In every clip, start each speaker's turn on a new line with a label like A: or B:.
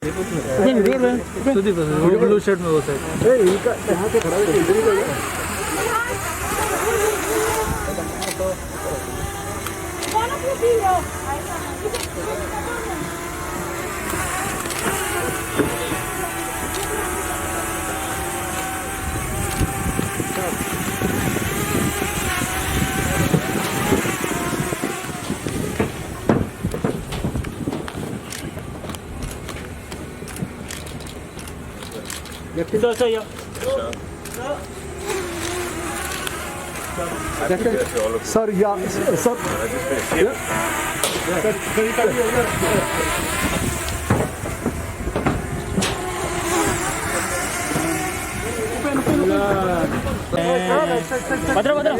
A: Sudeep blue shirt में वो side
B: Sir, yeah, sir. Yeah.
A: Badra, Badra.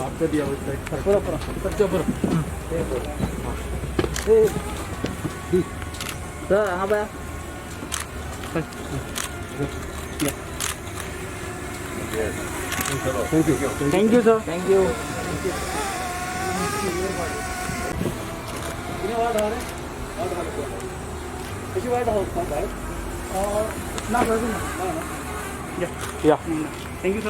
B: आपको दिया
A: Thank you, sir. Thank you.
B: Yeah.
A: Thank you, sir.
B: Thank you.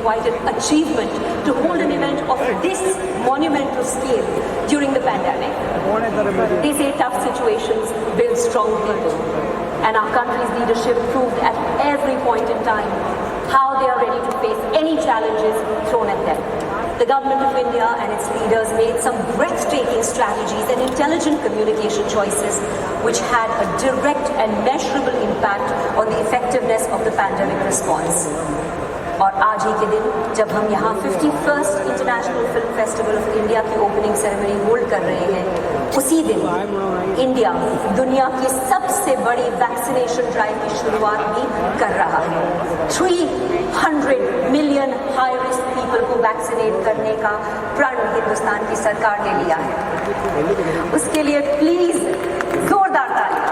C: Quite an achievement to hold an event of this monumental scale during the pandemic. They say tough situations build strong people, and our country's leadership proved at every point in time how they are ready to face any challenges thrown at them. The Government of India and its leaders made some breathtaking strategies and intelligent communication choices which had a direct and measurable impact on the effectiveness of the pandemic response. और आज ही के दिन जब हम यहाँ 51st international film festival of India की opening ceremony hold कर रहे हैं, उसी दिन इंडिया दुनिया की सबसे बड़ी वैक्सीनेशन ड्राइव की शुरुआत भी कर रहा है। 300 मिलियन हाई रिस्क पीपल को वैक्सीनेट करने का प्रण हिंदुस्तान की सरकार ने लिया है। उसके लिए प्लीज जोरदार तालियां।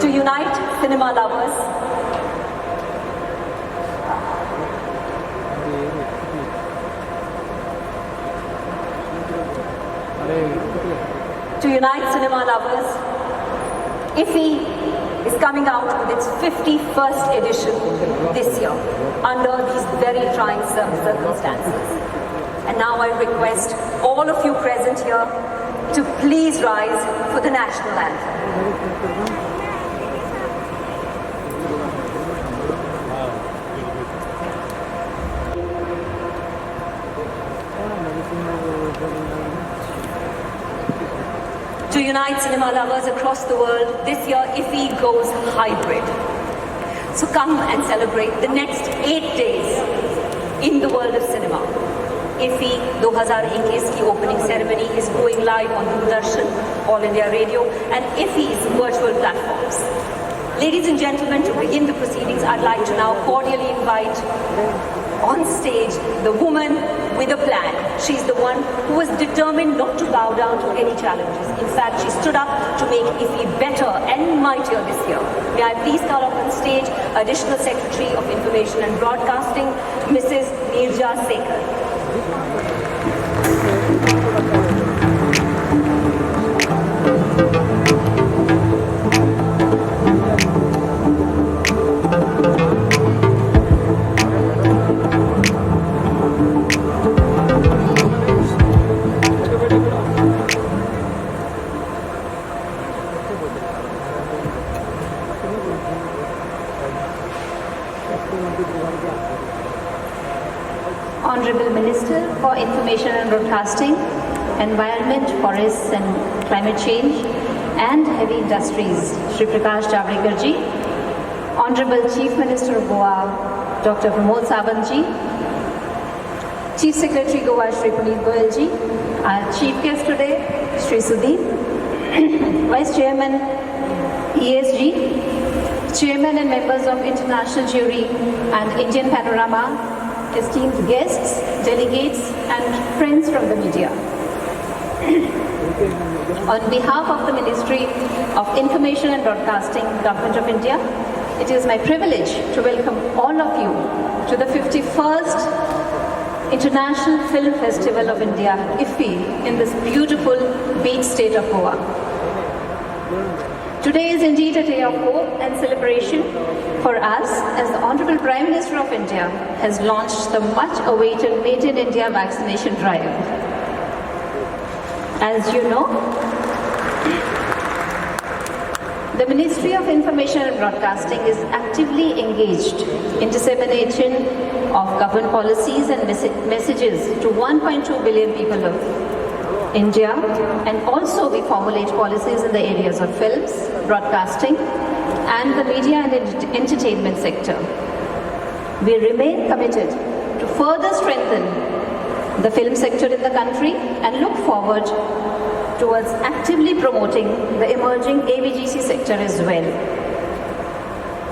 C: To unite cinema lovers, IFFI is coming out with its 51st edition this year under these very trying circumstances. And now I request all of you present here to please rise for the national anthem. To unite cinema lovers across the world, this year IFFI goes hybrid. So come and celebrate the next 8 days in the world of cinema. IFFI 2021 की opening ceremony is going live on Doordarshan, All India Radio and IFFI's virtual platforms. Ladies and gentlemen, to begin the proceedings, I'd like to now cordially invite on stage, the woman with a plan. She's the one who was determined not to bow down to any challenges. In fact, she stood up to make IFFI better and mightier this year. May I please call up on stage Additional Secretary of Information and Broadcasting, Mrs. Nirja Sekar. Honorable Minister for Information and Broadcasting, Environment, Forests and Climate Change and Heavy Industries, Shri Prakash Javadekar ji, Honorable Chief Minister of Goa, Dr. Pramod Sawant ji, Chief Secretary Goa, Shri Puneet Goyal ji, our Chief Guest today, Shri Sudeep, Vice Chairman ESG, Chairman and members of International Jury and Indian Panorama, esteemed guests, delegates and friends from the media. On behalf of the Ministry of Information and Broadcasting, Government of India, it is my privilege to welcome all of you to the 51st International Film Festival of India, IFFI, in this beautiful beach state of Goa. Today is indeed a day of hope and celebration for us as the Honorable Prime Minister of India has launched the much-awaited Made in India vaccination drive. As you know, the Ministry of Information and Broadcasting is actively engaged in dissemination of government policies and messages to 1.2 billion people of India, and also we formulate policies in the areas of films, broadcasting and the media and entertainment sector. We remain committed to further strengthen the film sector in the country and look forward towards actively promoting the emerging AVGC sector as well.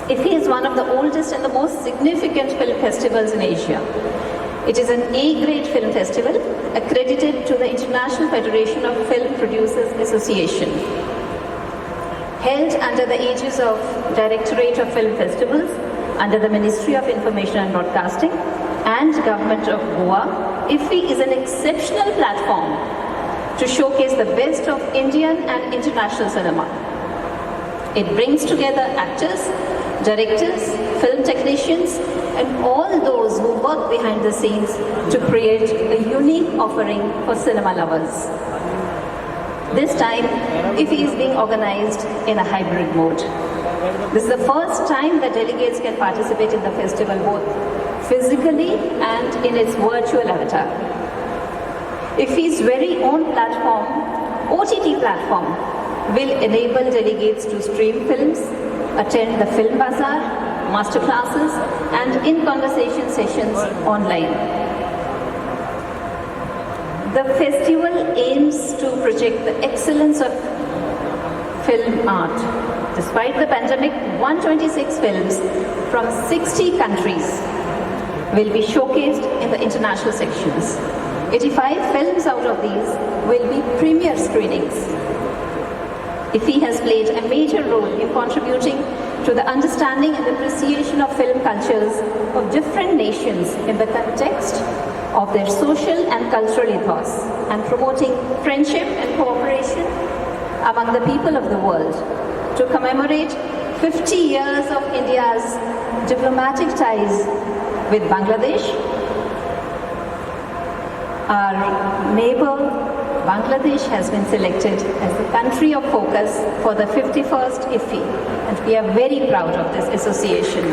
C: IFFI is one of the oldest and the most significant film festivals in Asia. It is an A-grade film festival accredited to the International Federation of Film Producers Association. Held under the aegis of Directorate of Film Festivals under the Ministry of Information and Broadcasting and Government of Goa, IFFI is an exceptional platform to showcase the best of Indian and international cinema. It brings together actors, directors, film technicians, and all those who work behind the scenes to create a unique offering for cinema lovers. This time, IFFI is being organized in a hybrid mode. This is the first time that delegates can participate in the festival both physically and in its virtual avatar. IFFI's very own platform, OTT platform, will enable delegates to stream films, attend the film bazaar, master classes and in-conversation sessions online. The festival aims to project the excellence of film art. Despite the pandemic, 126 films from 60 countries will be showcased in the international sections. 85 films out of these will be premiere screenings. IFFI has played a major role in contributing to the understanding and appreciation of film cultures of different nations in the context of their social and cultural ethos and promoting friendship and cooperation among the people of the world to commemorate 50 years of India's diplomatic ties with Bangladesh. Our neighbor Bangladesh has been selected as the country of focus for the 51st IFFI, and we are very proud of this association.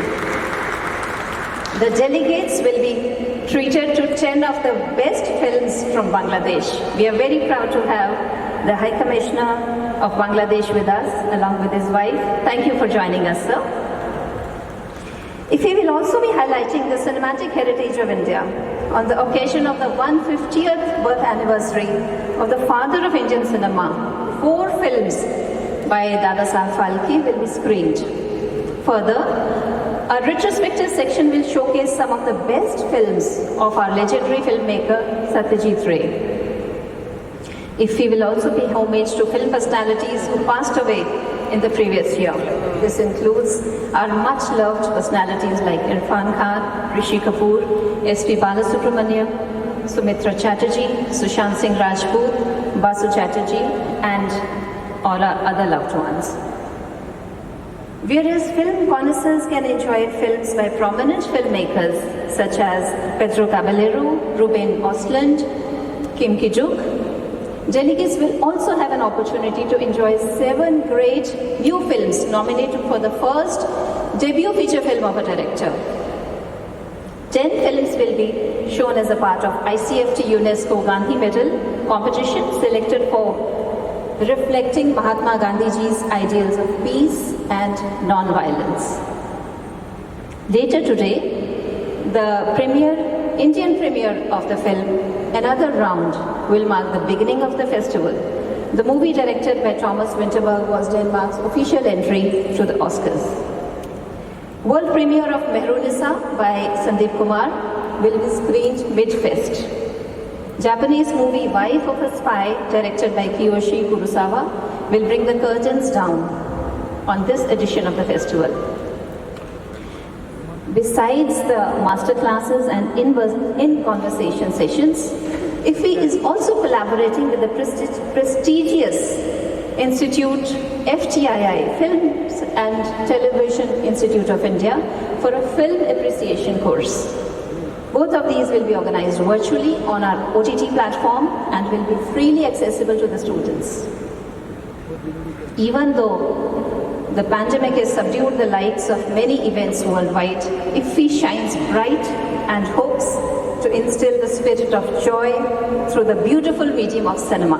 C: The delegates will be treated to 10 of the best films from Bangladesh. We are very proud to have the High Commissioner of Bangladesh with us, along with his wife. Thank you for joining us, sir. IFFI will also be highlighting the cinematic heritage of India on the occasion of the 150th birth anniversary of the father of Indian cinema. 4 films by Dada Saheb Phalke will be screened. Further, Our retrospective section will showcase some of the best films of our legendary filmmaker Satyajit Ray. IFFI will also pay homage to film personalities who passed away in the previous year. This includes our much-loved personalities like Irfan Khan, Rishi Kapoor, S.P. Balasubramaniam, Sumitra Chatterjee, Sushant Singh Rajput, Basu Chatterjee, and all our other loved ones. Whereas film connoisseurs can enjoy films by prominent filmmakers such as Pedro Caballero, Ruben Östlund, Kim Ki-duk, delegates will also have an opportunity to enjoy 7 great new films nominated for the first debut feature film of a director. 10 films will be shown as a part of ICFT UNESCO Gandhi Medal competition selected for reflecting Mahatma Gandhiji's ideals of peace and non-violence. Later today, the Indian premiere of the film, Another Round, will mark the beginning of the festival. The movie, directed by Thomas Vinterberg, was Denmark's official entry to the Oscars. World premiere of Mehrunissa by Sandeep Kumar will be screened mid-fest. Japanese movie Wife of a Spy, directed by Kiyoshi Kurosawa, will bring the curtains down on this edition of the festival. Besides the masterclasses and in-conversation sessions, IFFI is also collaborating with the prestigious Institute FTII, Films and Television Institute of India, for a film appreciation course. Both of these will be organized virtually on our OTT platform and will be freely accessible to the students. Even though the pandemic has subdued the lights of many events worldwide, IFFI shines bright and hopes to instill the spirit of joy through the beautiful medium of cinema.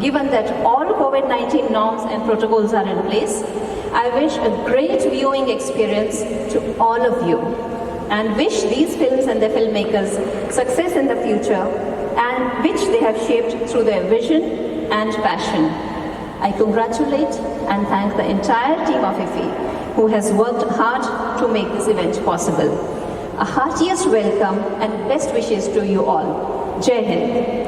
C: Given that all COVID-19 norms and protocols are in place, I wish a great viewing experience to all of you and wish these films and their filmmakers success in the future, and which they have shaped through their vision and passion. I congratulate and thank the entire team of IFFI who has worked hard to make this event possible. A heartiest welcome and best wishes to you all. Jai Hind.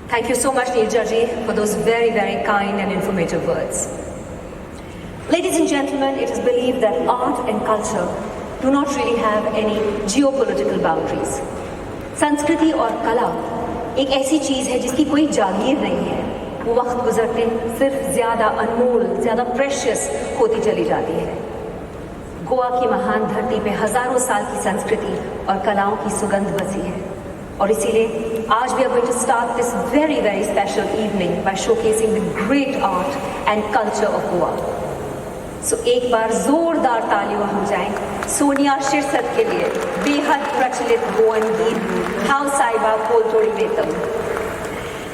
D: Thank you so much, Neerja ji, for those very, very kind and informative words. Ladies and gentlemen, it is believed that art and culture do not really have any geopolitical boundaries. संस्कृति और कला एक ऐसी चीज़ है जिसकी कोई जागीर नहीं है. वो वक्त गुजरते सिर्फ ज़्यादा अनमोल, ज़्यादा प्रेशियस होती चली जाती है. गोवा की महान धरती पे हजारों साल की संस्कृति और कलाओं की सुगंध बसी है. और इसीलिए आज we are going to start this very, very special evening by showcasing the great art and culture of Goa. So एक बार जोरदार तालियां हो जाएं सोनिया शिरसत के लिए बेहद प्रचलित गोवन गीत हाउ साहिबा कोल तोड़ी वेतम.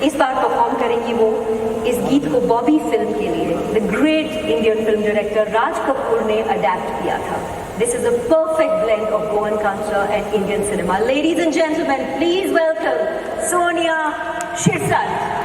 D: इस बार परफॉर्म करेंगी वो. इस गीत को बॉबी फिल्म के लिए the great Indian film director Raj Kapoor ने अडैप्ट किया था. This is a perfect blend of Goan culture and Indian cinema. Ladies and gentlemen, please welcome Sonia Shirsat.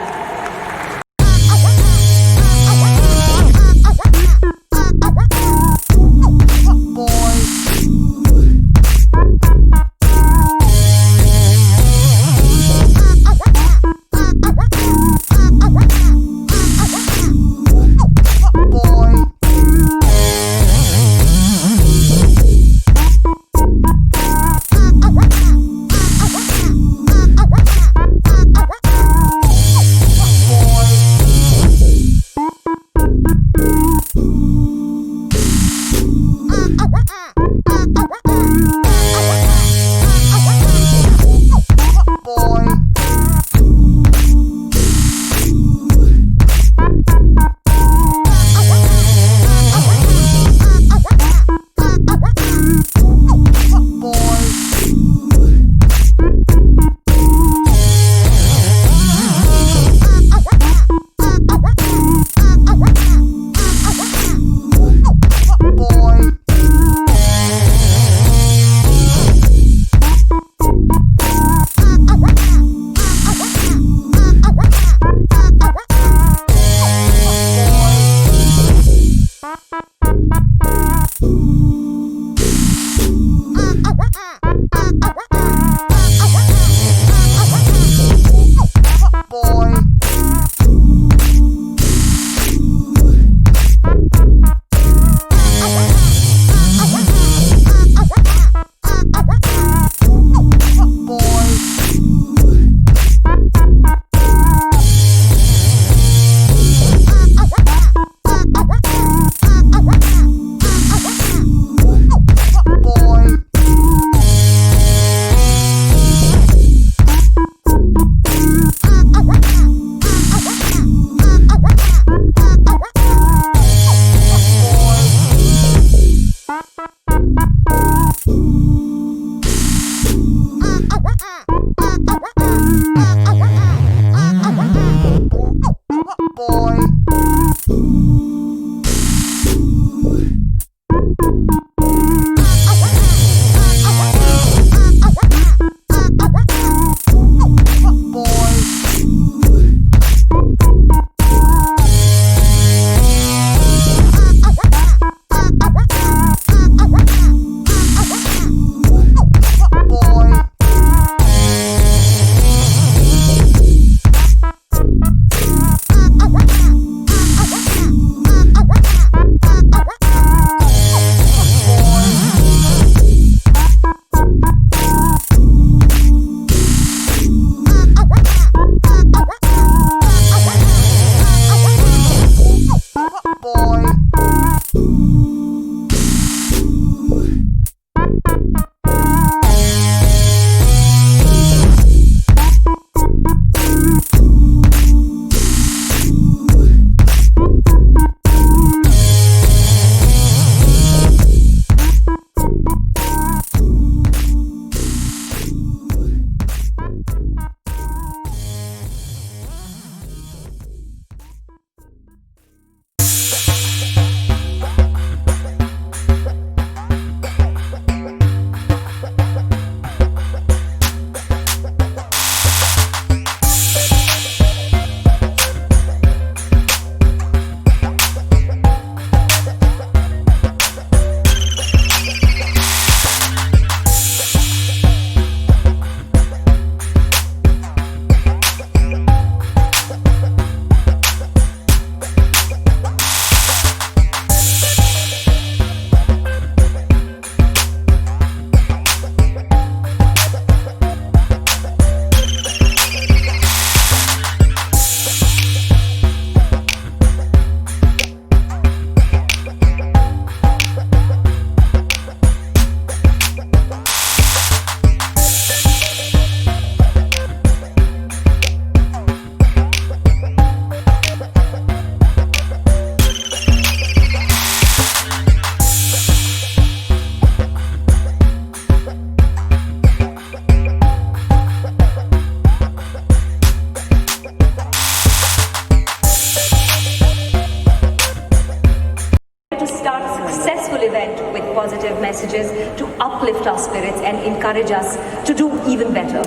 D: uplift our spirits and encourage us to do even better.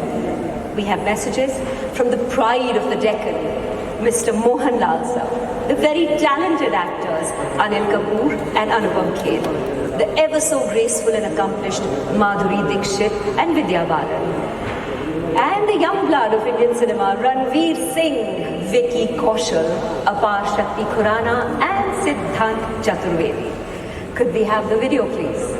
D: We have messages from the pride of the Deccan, Mr. Mohanlal sir, the very talented actors Anil Kapoor and Anupam Kher, the ever so graceful and accomplished Madhuri Dixit and Vidya Balan, and the young blood of Indian cinema, Ranveer Singh, Vicky Kaushal, Apar Shakti Khurana and Siddhant Chaturvedi. Could we have the video, please?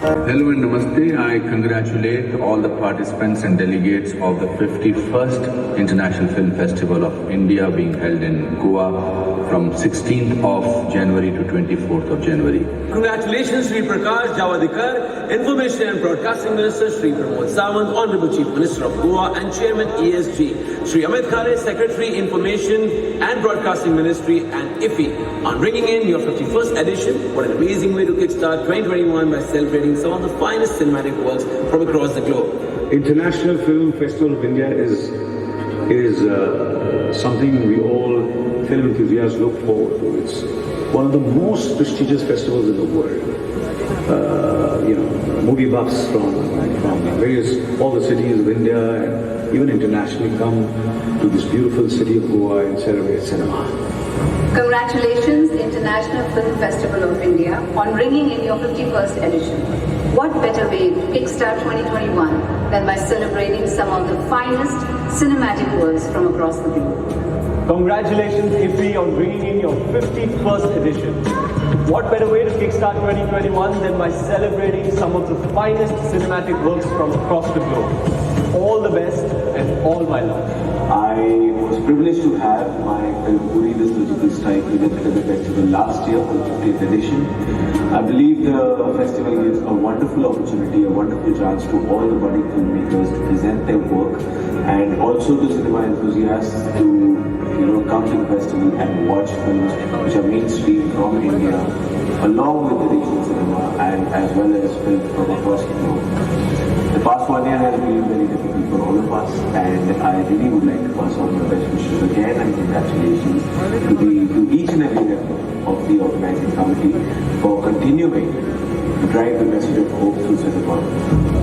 E: Hello and namaste. I congratulate all the participants and delegates of the 51st International Film Festival of India being held in Goa from 16th of January to 24th of January.
F: Congratulations, Shri Prakash Javadekar, Information and Broadcasting Minister Shri Pramod Sawant, Honorable Chief Minister of Goa and Chairman ESG, Shri Amit Khare, Secretary Information and Broadcasting Ministry and IFFI, on bringing in your 51st edition. What an amazing way to kickstart 2021 by celebrating some of the finest cinematic works from across the globe.
B: International Film Festival of India is something we all film enthusiasts look forward to. It's one of the most prestigious festivals in the world. Movie buffs from all the cities of India and even internationally come to this beautiful city of Goa and celebrate cinema.
G: Congratulations, International Film Festival of India, on bringing in your 51st edition. What better way to kickstart 2021 than by celebrating some of the finest cinematic works from across the globe?
H: Congratulations, IFFI, on bringing in your 51st edition. What better way to kickstart 2021 than by celebrating some of the finest cinematic works from across the globe? All the best and all my love.
I: I was privileged to have my film Puri, This Magical Strike, with the festival last year for the 50th edition. I believe the festival gives a wonderful opportunity, a wonderful chance to all the budding filmmakers to present their work, and also to cinema enthusiasts to come to the festival and watch films which are mainstream from India, along with the regional cinema and as well as films from across the globe. The past 1 year has been very difficult for all of us, and I really would like to pass on my best wishes again and congratulations to each and every member of the organizing committee for continuing to drive the message of hope through cinema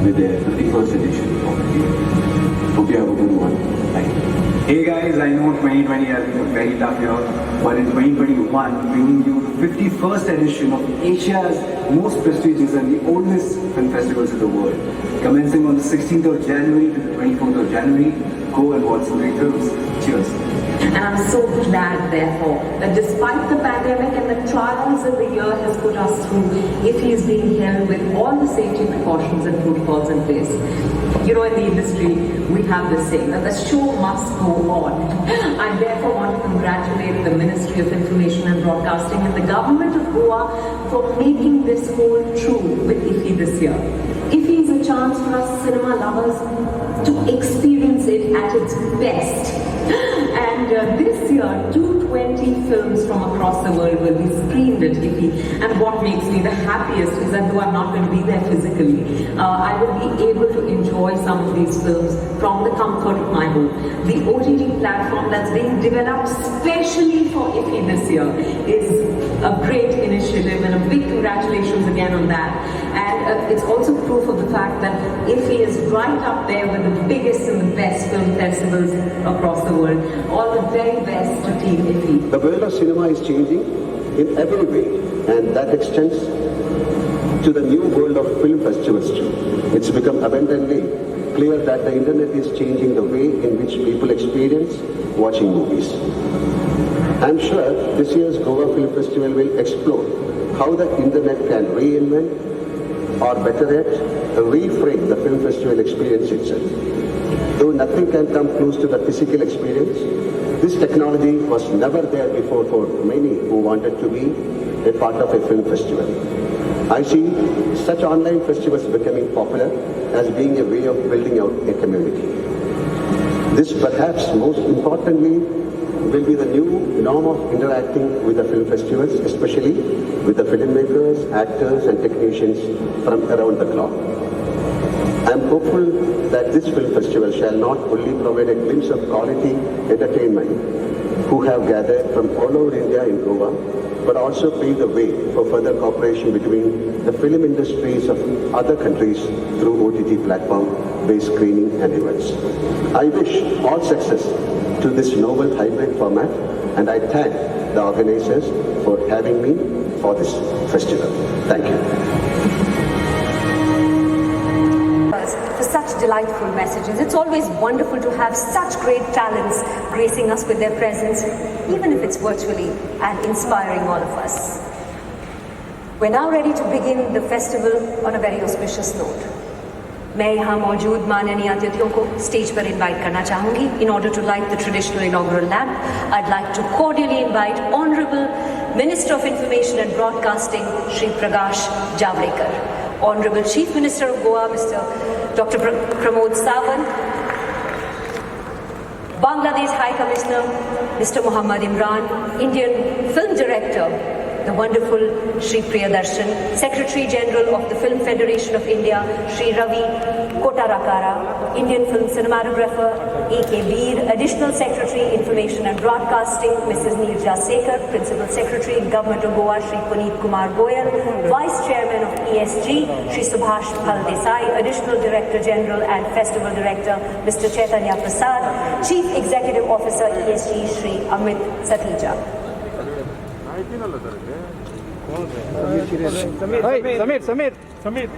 I: with their 51st edition of the year. Hope you have a good one. Thank you.
J: Hey guys, I know 2020 has been a very tough year, but in 2021, bringing you the 51st edition of Asia's most prestigious and the oldest film festivals in the world. Commencing on the 16th of January to the 24th of January, go and watch some great films. Cheers.
C: And I'm so glad, therefore, that despite the pandemic and the trials that the year has put us through, IFFI is being held with all the safety precautions and protocols in place. In the industry, we have this saying that the show must go on. I therefore want to congratulate the Ministry of Information and Broadcasting and the Government of Goa for making this hold true with IFFI this year. IFFI is a chance for us cinema lovers to experience it at its best. And this year, 220 films from across the world will be screened at IFFI. And what makes me the happiest is that though I'm not going to be there physically, I will be able to enjoy some of these films from the comfort of my home. The OTT platform that's being developed specially for IFFI this year is a great initiative, and a big congratulations again on that. And it's also proof of the fact that IFFI is right up there with the biggest and the best film festivals across the world. All the very best to Team IFFI.
K: The world of cinema is changing in every way, and that extends to the new world of film festivals too. It's become abundantly clear that the internet is changing the way in which people experience watching movies. I'm sure this year's Goa Film Festival will explore how the internet can reinvent, or better yet, reframe the film festival experience itself. Though nothing can come close to the physical experience, this technology was never there before for many who wanted to be a part of a film festival. I see such online festivals becoming popular as being a way of building out a community. This perhaps most importantly will be the new norm of interacting with the film festivals, especially with the filmmakers, actors and technicians from around the clock. I am hopeful that this film festival shall not only provide a glimpse of quality entertainment who have gathered from all over India in Goa, but also pave the way for further cooperation between the film industries of other countries through OTT platform-based screening and events. I wish all success to this novel hybrid format, and I thank the organizers for having me for this festival. Thank you.
D: For such delightful messages. It's always wonderful to have such great talents gracing us with their presence, even if it's virtually, and inspiring all of us. We're now ready to begin the festival on a very auspicious note. मैं यहाँ मौजूद माननीय अतिथियों को stage पर invite करना चाहूँगी. In order to light the traditional inaugural lamp, I'd like to cordially invite Honorable Minister of Information and Broadcasting, Shri Prakash Javadekar. Honorable Chief Minister of Goa, Mr. Dr. Pramod Sawant, Bangladesh High Commissioner, Mr. Muhammad Imran, Indian Film Director, the wonderful Shri Priyadarshan, Secretary General of the Film Federation of India, Shri Ravi Kotarakara, Indian Film Cinematographer, A.K. Veer, Additional Secretary, Information and Broadcasting, Mrs. Neerja Sekar, Principal Secretary, Government of Goa, Shri Puneet Kumar Goyal, Vice Chairman of ESG, Shri Subhash Phal Desai, Additional Director General and Festival Director, Mr. Chaitanya Prasad, Chief Executive Officer, ESG, Shri Amit Satija.
A: Samir.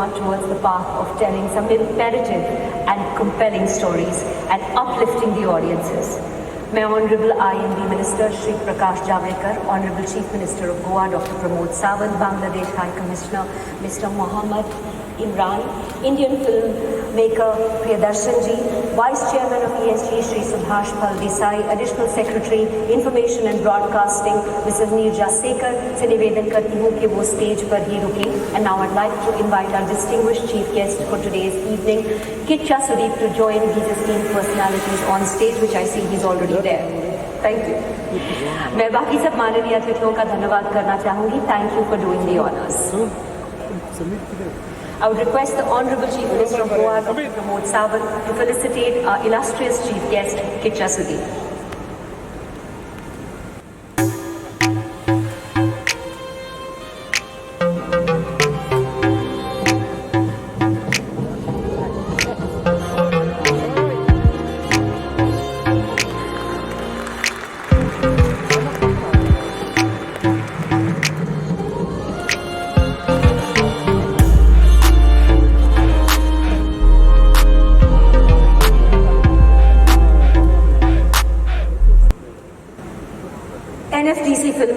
D: Towards the path of telling some imperative and compelling stories and uplifting the audiences. My Honorable IND Minister Shri Prakash Javadekar, Honorable Chief Minister of Goa Dr. Pramod Sawant, Bangladesh High Commissioner Mr. Muhammad Imran, Indian filmmaker Priyadarshan Ji, Vice Chairman of ESG Shri Subhash Phal Desai, Additional Secretary Information and Broadcasting Mrs. Neerja Sekar से निवेदन करती हूँ कि वो stage पर ही रुकें. And now I'd like to invite our distinguished chief guest for today's evening, Kichcha Sudeepa, to join these esteemed personalities on stage, which I see he's already there. Thank you. मैं बाकी सब माननीय अतिथियों का धन्यवाद करना चाहूँगी. Thank you for doing the honors. I would request the Honorable Chief Minister of Goa, Dr. Pramod Sawant, to felicitate our illustrious chief guest, Kichcha Sudeepa.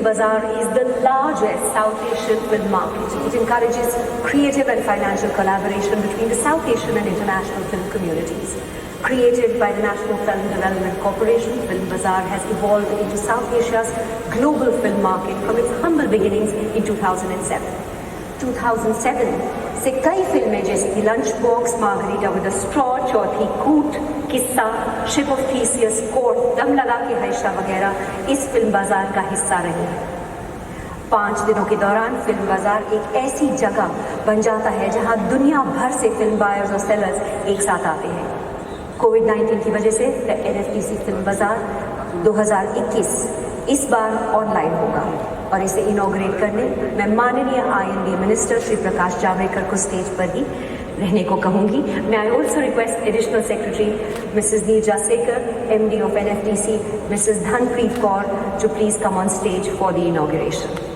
D: Film Bazaar is the largest South Asian film market. It encourages creative and financial collaboration between the South Asian and international film communities. Created by the National Film Development Corporation, Film Bazaar has evolved into South Asia's global film market from its humble beginnings in 2007. 2007 से कई फिल्में जैसे कि lunch box, Margarita with a straw, Chauthi Koot, किस्सा, ship of Theseus, court, दम लगा के हैशा वगैरह इस फिल्म बाजार का हिस्सा रही हैं। 5 दिनों के दौरान फिल्म बाजार एक ऐसी जगह बन जाता है जहां दुनिया भर से फिल्म बायर्स और सेलर्स एक साथ आते हैं। कोविड-19 की वजह से NFTC फिल्म बाजार 2021 इस बार ऑनलाइन होगा और इसे इनॉग्रेट करने मैं माननीय IND मिनिस्टर श्री प्रकाश जावड़ेकर को स्टेज पर ही रहने को कहूंगी। मैं I also request additional secretary Mrs Neerja सेकर, MD of NFTC, Mrs. Dhanpreet Kaur, to please come on stage for the inauguration.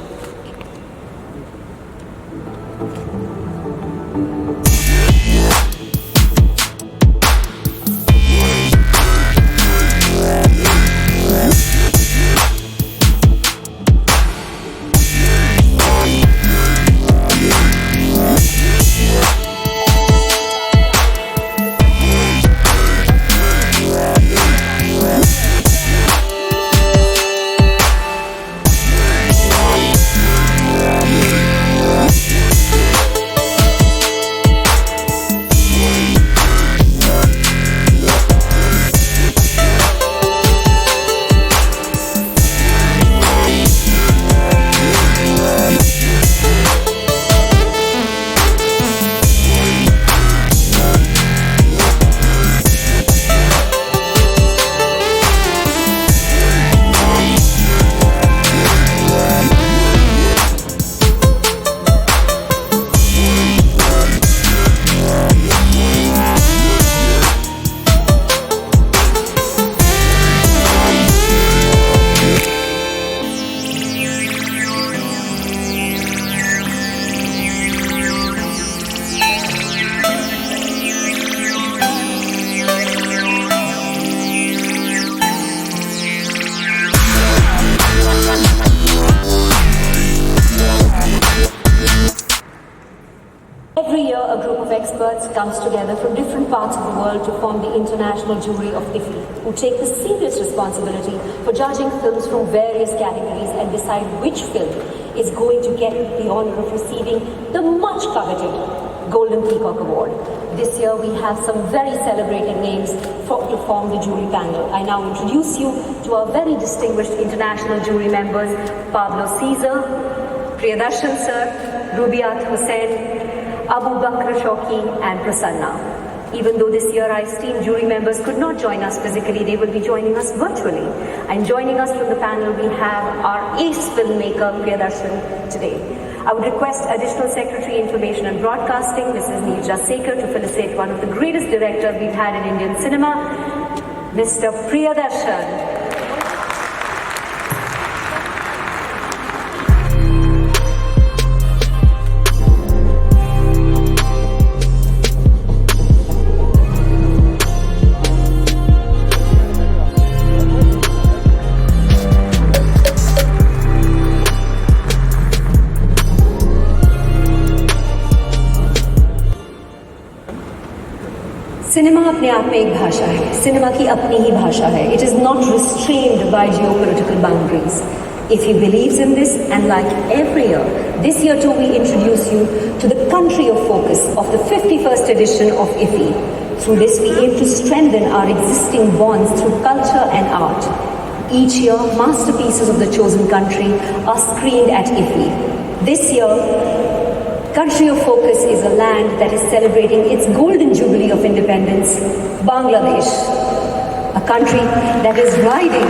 D: Experts comes together from different parts of the world to form the international jury of IFFI, who take the serious responsibility for judging films from various categories and decide which film is going to get the honor of receiving the much coveted Golden Peacock Award. This year we have some very celebrated names to form the jury panel. I now introduce you to our very distinguished international jury members, Pablo Caesar, Priyadarshan Sir, Rubiat Hussain, Abu Bakr Shauki and Prasanna. Even though this year our esteemed jury members could not join us physically, they will be joining us virtually. And joining us from the panel, we have our ace filmmaker, Priyadarshan, today. I would request Additional Secretary Information and Broadcasting, Mrs. Neerja Sekar, to felicitate one of the greatest directors we've had in Indian cinema, Mr. Priyadarshan. Cinema अपने आप में एक भाषा है, cinema की अपनी ही भाषा है. It is not restrained by geopolitical boundaries. If he believes in this, and like every year, this year too we introduce you to the country of focus of the 51st edition of IFFI. Through this we aim to strengthen our existing bonds through culture and art. Each year, masterpieces of the chosen country are screened at IFFI. This year, Country of Focus is a land that is celebrating its golden jubilee of independence, Bangladesh, a country that is riding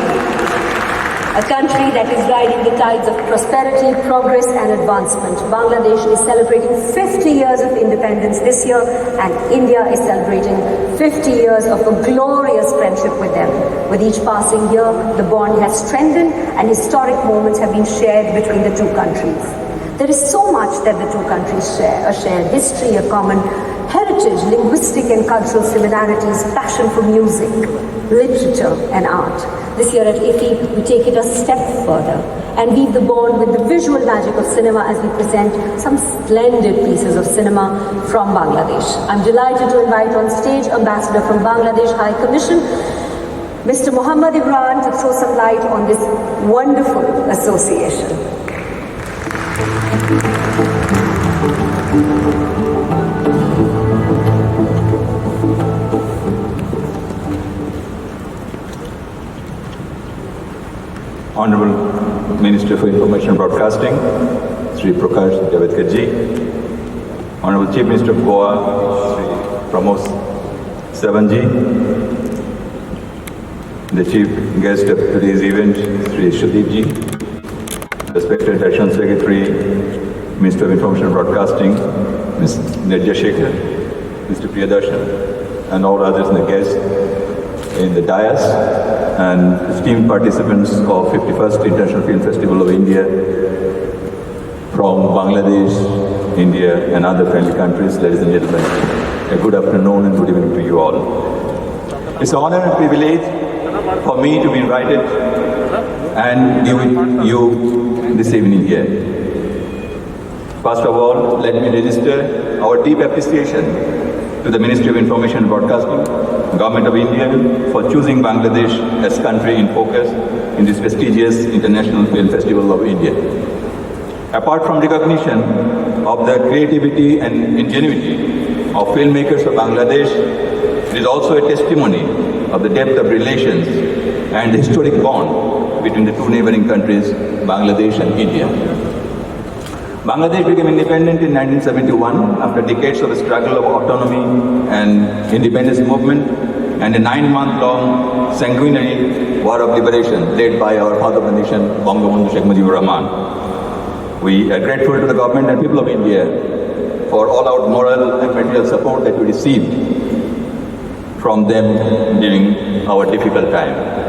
D: the tides of prosperity, progress and advancement. Bangladesh is celebrating 50 years of independence this year, and India is celebrating 50 years of a glorious friendship with them. With each passing year, the bond has strengthened and historic moments have been shared between the two countries. There is so much that the two countries share, a shared history, a common heritage, linguistic and cultural similarities, passion for music, literature and art. This year at IFFI, we take it a step further and weave the bond with the visual magic of cinema as we present some splendid pieces of cinema from Bangladesh. I'm delighted to invite on stage Ambassador from Bangladesh High Commission, Mr. Muhammad Imran, to throw some light on this wonderful association.
L: Honorable Minister for Information and Broadcasting, Sri Prakash Javadkarji, Honorable Chief Minister of Goa, Sri Pramod Sawant, the Chief Guest of today's event, Sri Sudeepji, Respected Additional Secretary, Minister of Information and Broadcasting, Ms. Kichcha Sudeepa, Mr. Priyadarshan, and all others and the guests in the dais, and esteemed participants of 51st International Film Festival of India from Bangladesh, India and other friendly countries. Ladies and gentlemen, a good afternoon and good evening to you all. It's an honor and privilege for me to be invited and be with you this evening here. First of all, let me register our deep appreciation to the Ministry of Information and Broadcasting, Government of India, for choosing Bangladesh as country in focus in this prestigious International Film Festival of India. Apart from recognition of the creativity and ingenuity of filmmakers of Bangladesh, it is also a testimony of the depth of relations and the historic bond between the two neighboring countries, Bangladesh and India. Bangladesh became independent in 1971 after decades of a struggle of autonomy and independence movement and a 9-month-long sanguinary war of liberation led by our father of the nation, Bangabandhu Sheikh Mujibur Rahman. We are grateful to the government and people of India for all-out moral and material support that we received from them during our difficult time.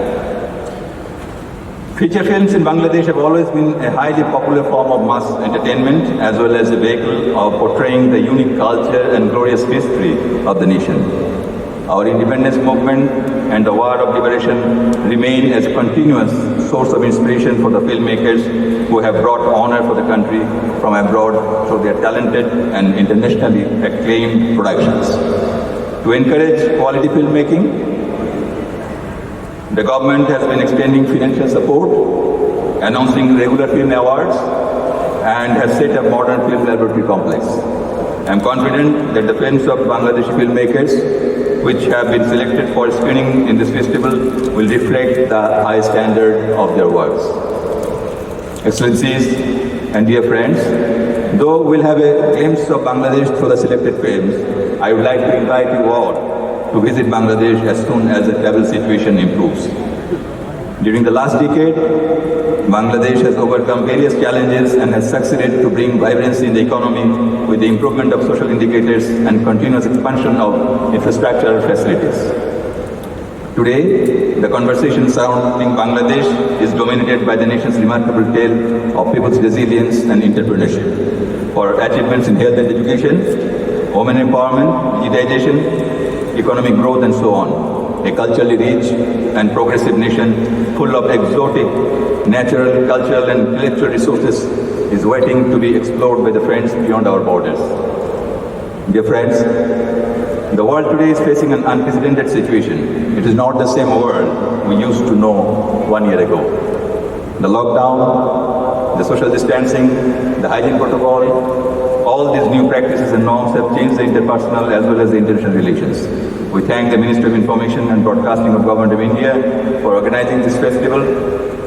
L: Feature films in Bangladesh have always been a highly popular form of mass entertainment as well as a vehicle of portraying the unique culture and glorious history of the nation. Our independence movement and the war of liberation remain as a continuous source of inspiration for the filmmakers who have brought honor for the country from abroad through their talented and internationally acclaimed productions. To encourage quality filmmaking, the government has been extending financial support, announcing regular film awards, and has set up modern film laboratory complex. I am confident that the films of Bangladeshi filmmakers, which have been selected for screening in this festival, will reflect the high standard of their works. Excellencies and dear friends, though we'll have a glimpse of Bangladesh through the selected films, I would like to invite you all to visit Bangladesh as soon as the travel situation improves. During the last decade, Bangladesh has overcome various challenges and has succeeded to bring vibrancy in the economy with the improvement of social indicators and continuous expansion of infrastructural facilities. Today, the conversation surrounding Bangladesh is dominated by the nation's remarkable tale of people's resilience and entrepreneurship. For achievements in health and education, women empowerment, digitization, economic growth and so on. A culturally rich and progressive nation full of exotic natural, cultural and intellectual resources is waiting to be explored by the friends beyond our borders. Dear friends, the world today is facing an unprecedented situation. It is not the same world we used to know 1 year ago. The lockdown, the social distancing, the hygiene protocol, all these new practices and norms have changed the interpersonal as well as the international relations. We thank the Ministry of Information and Broadcasting of Government of India for organizing this festival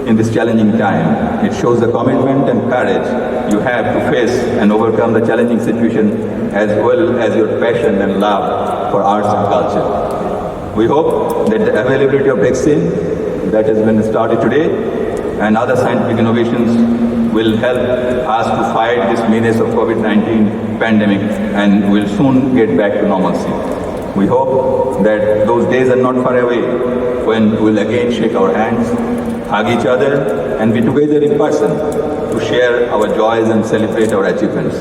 L: in this challenging time. It shows the commitment and courage you have to face and overcome the challenging situation as well as your passion and love for arts and culture. We hope that the availability of vaccine that has been started today and other scientific innovations will help us to fight this menace of COVID-19 pandemic and will soon get back to normalcy. We hope that those days are not far away when we will again shake our hands, hug each other and be together in person to share our joys and celebrate our achievements.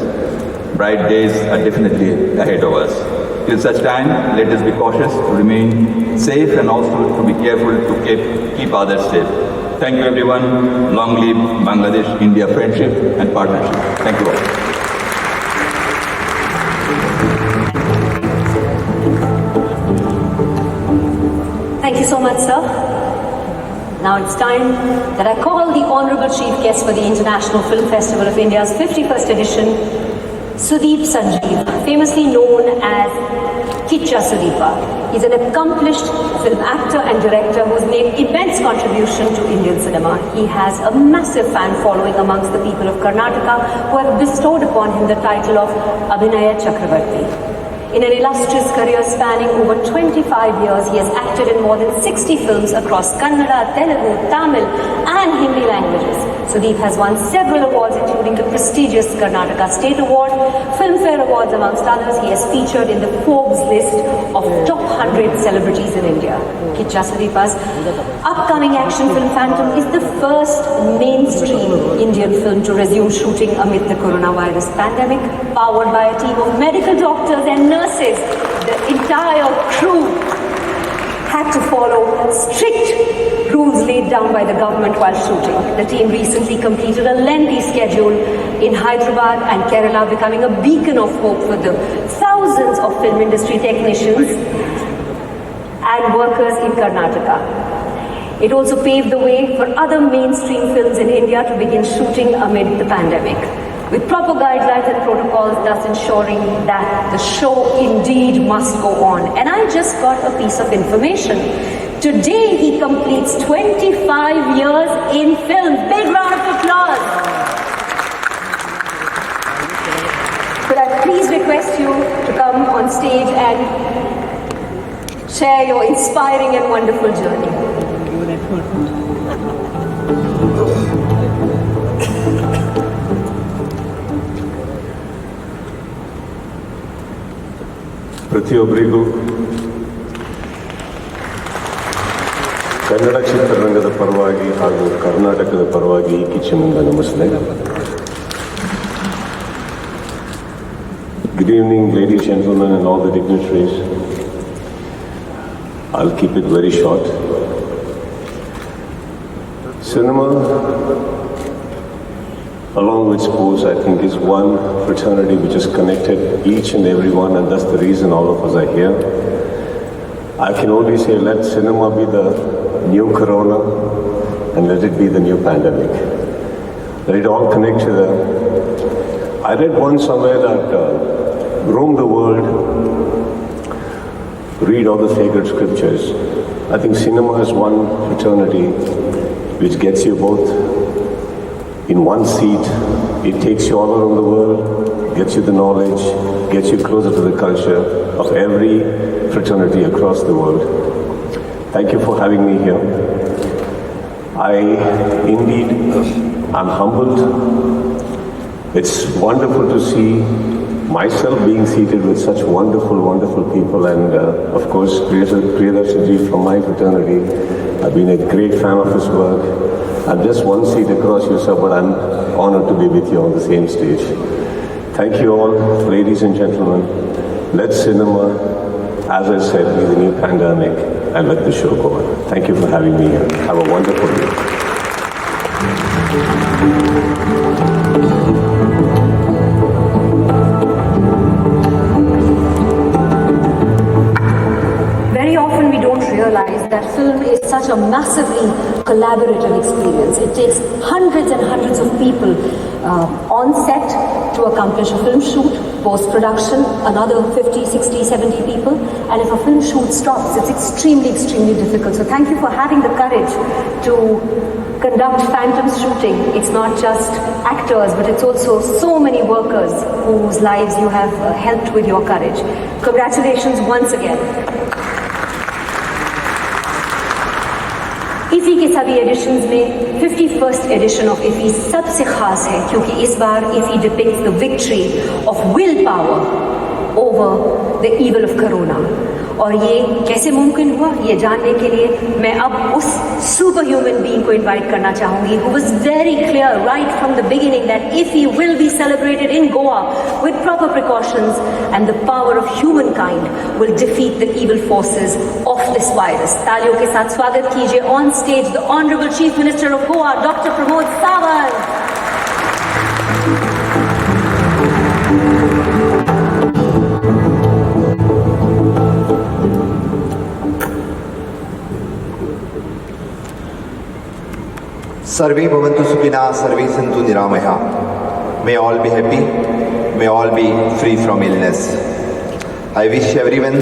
L: Bright days are definitely ahead of us. Till such time, let us be cautious, to remain safe and also to be careful to keep others safe. Thank you everyone. Long live Bangladesh-India friendship and partnership. Thank you all.
D: Thank you so much, sir. Now it's time that I call the Honourable Chief Guest for the International Film Festival of India's 51st edition, Sudeep Sanjeev, famously known as Kichcha Sudeepa. He's an accomplished film actor and director who's made immense contribution to Indian cinema. He has a massive fan following amongst the people of Karnataka, who have bestowed upon him the title of Abhinaya Chakravarti. In an illustrious career spanning over 25 years, he has acted in more than 60 films across Kannada, Telugu, Tamil and Hindi languages. Sudeep has won several awards, including the prestigious Karnataka State Award, Filmfare Awards amongst others. He has featured in the Forbes list of top 100 celebrities in India. Kichcha Sudeepa's upcoming action film Phantom is the first mainstream Indian film to resume shooting amid the coronavirus pandemic. Powered by a team of medical doctors and nurses, the entire crew had to follow strict rules laid down by the government while shooting. The team recently completed a lengthy schedule in Hyderabad and Kerala, becoming a beacon of hope for the thousands of film industry technicians and workers in Karnataka. It also paved the way for other mainstream films in India to begin shooting amid the pandemic, with proper guidelines and protocols, thus ensuring that the show indeed must go on. And I just got a piece of information. Today he completes 25 years in film. Big round of applause. Could I please request you to come on stage and share your inspiring and wonderful journey.
M: ಪ್ರತಿಯೊಬ್ಬರಿಗೂ ಕನ್ನಡ ಚಿತ್ರರಂಗದ ಪರವಾಗಿ ಹಾಗೂ ಕರ್ನಾಟಕದ ಪರವಾಗಿ ಕಿಚ್ಚನಿಂದ ನಮಸ್ತೆ. Good evening, ladies, gentlemen, and all the dignitaries. I'll keep it very short. Cinema, along with sports, I think is one fraternity which has connected each and every one, and that's the reason all of us are here. I can only say let cinema be the new corona and let it be the new pandemic. Let it all connect to the... I read once somewhere that roam the world, read all the sacred scriptures. I think cinema is one fraternity which gets you both in one seat. It takes you all around the world, gets you the knowledge, gets you closer to the culture of every fraternity across the world. Thank you for having me here. I'm humbled. It's wonderful to see myself being seated with such wonderful, wonderful people, and of course Priyadarshiji from my fraternity. I've been a great fan of his work. I'm just one seat across you, sir, but I'm honored to be with you on the same stage. Thank you all, ladies and gentlemen. Let cinema, as I said, be the new pandemic, and let the show go on. Thank you for having me here. Have a wonderful day.
D: Very often we don't realize that film is such a massively collaborative experience. It takes hundreds and hundreds of people on set to accomplish a film shoot, post-production, another 50, 60, 70 people. And if a film shoot stops, it's extremely, extremely difficult. So thank you for having the courage to conduct Phantom shooting. It's not just actors, but it's also so many workers whose lives you have helped with your courage. Congratulations once again. IFFI के सभी editions में 51st addition of IFFI सबसे खास है क्योंकि इस बार IFFI depicts the victory of willpower over the evil of corona. और ये कैसे मुमकिन हुआ ये जानने के लिए मैं अब उस सुपर ह्यूमन बीइंग को इनवाइट करना चाहूंगी who was very clear right from the beginning that IFFI will be celebrated in Goa with proper precautions and the power of humankind will defeat the evil forces of this virus. तालियों के साथ स्वागत कीजिए on stage the Honorable Chief Minister of Goa, Dr. Pramod Sawant.
N: Sarve bhavantu sukhina, sarve santu niramaya. May all be happy, may all be free from illness. I wish everyone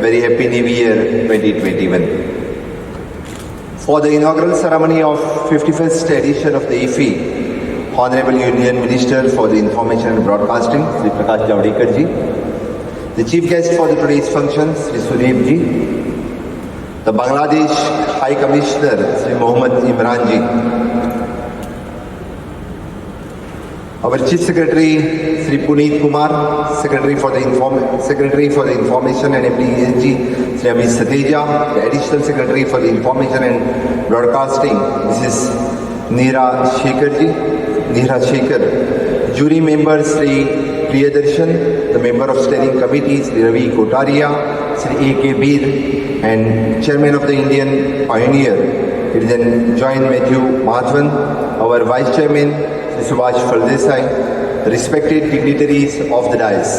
N: very happy New Year 2021. For the inaugural ceremony of 51st edition of the IFFI, Honorable Union Minister for the Information and Broadcasting, Sri Prakash Javadekar ji, the Chief Guest for the today's function, Sri Sudeep ji, the Bangladesh High Commissioner, Sri Mohammad Imran ji, our Chief Secretary, Sri Puneet Kumar, Secretary for the Information and MD, Sri Amit Sateja, the Additional Secretary for the Information and Broadcasting, Mrs. Neera Shekhar, Jury Member Sri Priyadarshan, the Member of Steering Committee, Sri Ravi Kotaria, Sri A.K. Bir, and Chairman of the Indian Pioneer, it is then Joint Matthew Madhavan, our Vice Chairman, Sri Subhash Faldesai, the respected dignitaries of the dais.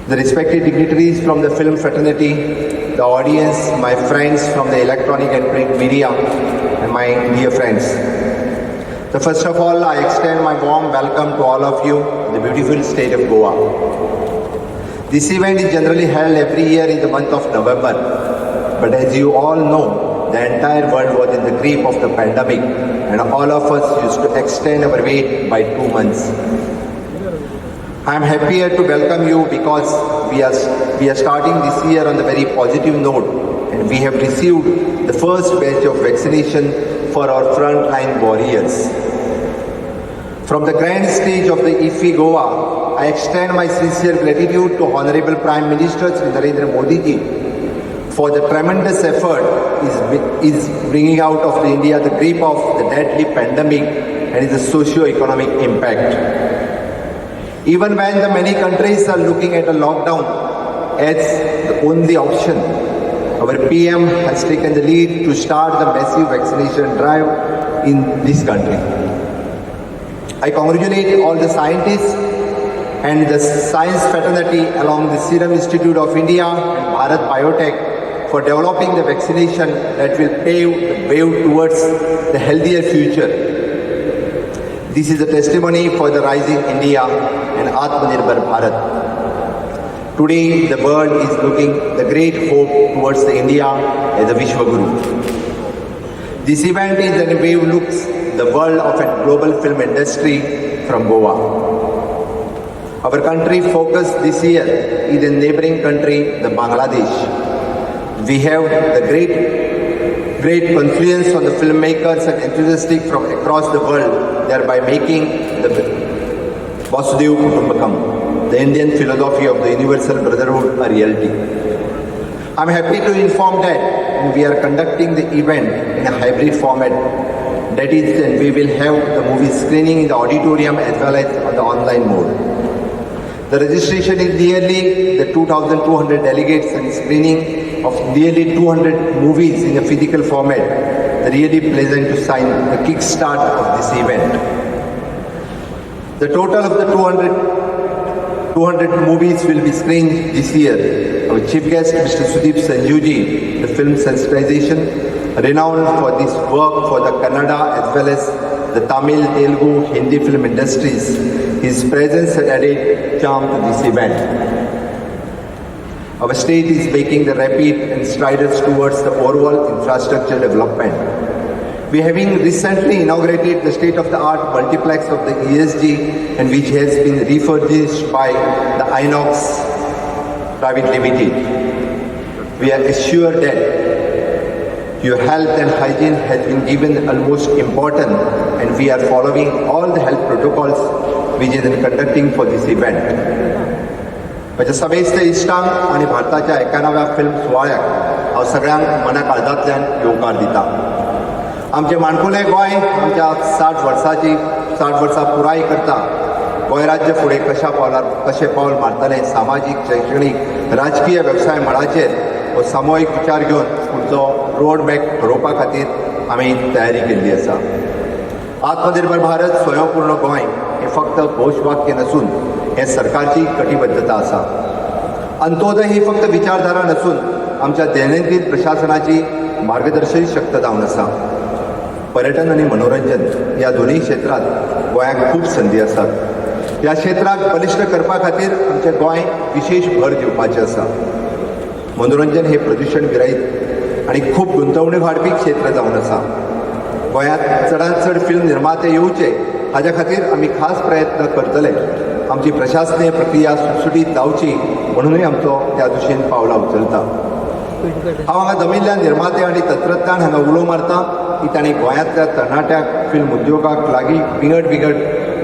N: The respected dignitaries from the film fraternity, the audience, my friends from the electronic and print media, and my dear friends. So first of all, I extend my warm welcome to all of you in the beautiful state of Goa. This event is generally held every year in the month of November, but as you all know, the entire world was in the grip of the pandemic and all of us used to extend our wait by 2 months. I am happier to welcome you because we are starting this year on a very positive note and we have received the first batch of vaccination for our frontline warriors. From the grand stage of the IFFI Goa, I extend my sincere gratitude to Honorable Prime Minister Sri Narendra Modi ji for the tremendous effort is bringing out of India the grip of the deadly pandemic and its socio-economic impact. Even when the many countries are looking at a lockdown as the only option, our PM has taken the lead to start the massive vaccination drive in this country. I congratulate all the scientists and the science fraternity along the Serum Institute of India and Bharat Biotech for developing the vaccination that will pave the way towards the healthier future. This is a testimony for the rising India and Atmanirbhar Bharat. Today, the world is looking the great hope towards the India as a Vishwaguru. This event is in a way looks the world of a global film industry from Goa. Our country focus this year is a neighboring country, the Bangladesh. We have the great confluence on the filmmakers and enthusiasts from across the world, thereby making the Vasudhaiva Kutumbakam, the Indian philosophy of the universal brotherhood, a reality. I am happy to inform that we are conducting the event in a hybrid format. That is, that we will have the movie screening in the auditorium as well as on the online mode. The registration is nearly the 2,200 delegates and screening of nearly 200 movies in a physical format. Really pleasant to sign the kickstart of this event. The total of the 200 movies will be screened this year. Our chief guest, Mr. Sudeep Sanjuji, the film sensitization, renowned for this work for the Kannada as well as the Tamil, Telugu, Hindi film industries. His presence had added charm to this event. Our state is making the rapid and strides towards the overall infrastructure development. We having recently inaugurated the state-of-the-art multiplex of the ESG and which has been refurbished by the Inox Private Limited. We are assured that your health and hygiene has been given utmost importance and we are following all the health protocols which is conducting for this event. म्हज्या समेस्त इश्टांक आनी भारताच्या 91व्या film सुवाळ्याक हांव सगळ्यांक मना काळजांतल्यान येवकार दिता. आमचें माणकुलें गोंय आमच्या 60 वर्सां पुराय करता. गोंय राज्य फुडें कशें पावल मारतलें सामाजीक, शैक्षणीक, राजकीय वेवसाय मळाचेर हो सामुहीक विचार घेवन फुडचो रोड मॅप ठरोवपा खातीर आमी तयारी केल्ली आसा. आत्मनिर्भर भारत, स्वयंपूर्ण गोंय हें फक्त घोशवाक्य नसून हें सरकारची कटिबद्धता आसा. अंत्योदय ही फक्त विचारधारा नसून आमच्या दैनंदिन प्रशासनाची मार्गदर्शक शक्त जावन आसा. पर्यटन आनी मनोरंजन ह्या दोनूय क्षेत्रांत गोंयाक खूब संदी आसात. ह्या क्षेत्राक बलिश्ट करपा खातीर आमचें गोंय विशेष भर दिवपाचें आसा. मनोरंजन हें प्रदूशण विरहीत आनी खूब गुंतवणूक हाडपी क्षेत्र जावन आसा. गोंयांत चडांत चड फिल्म निर्माते येवचे हाच्या खातीर आमी खास प्रयत्न करतले. आमची प्रशासनीय प्रक्रिया सुटसुटीत जावची म्हणूनय आमचो त्या दिशेन पावलां उचलता. हांव हांगा जमिल्ल्या निर्माते आनी तंत्रज्ञान हांगा उलो मारता की तांणी गोंयांतल्या तरणाट्याक फिल्म उद्योगाक लागीं विंगड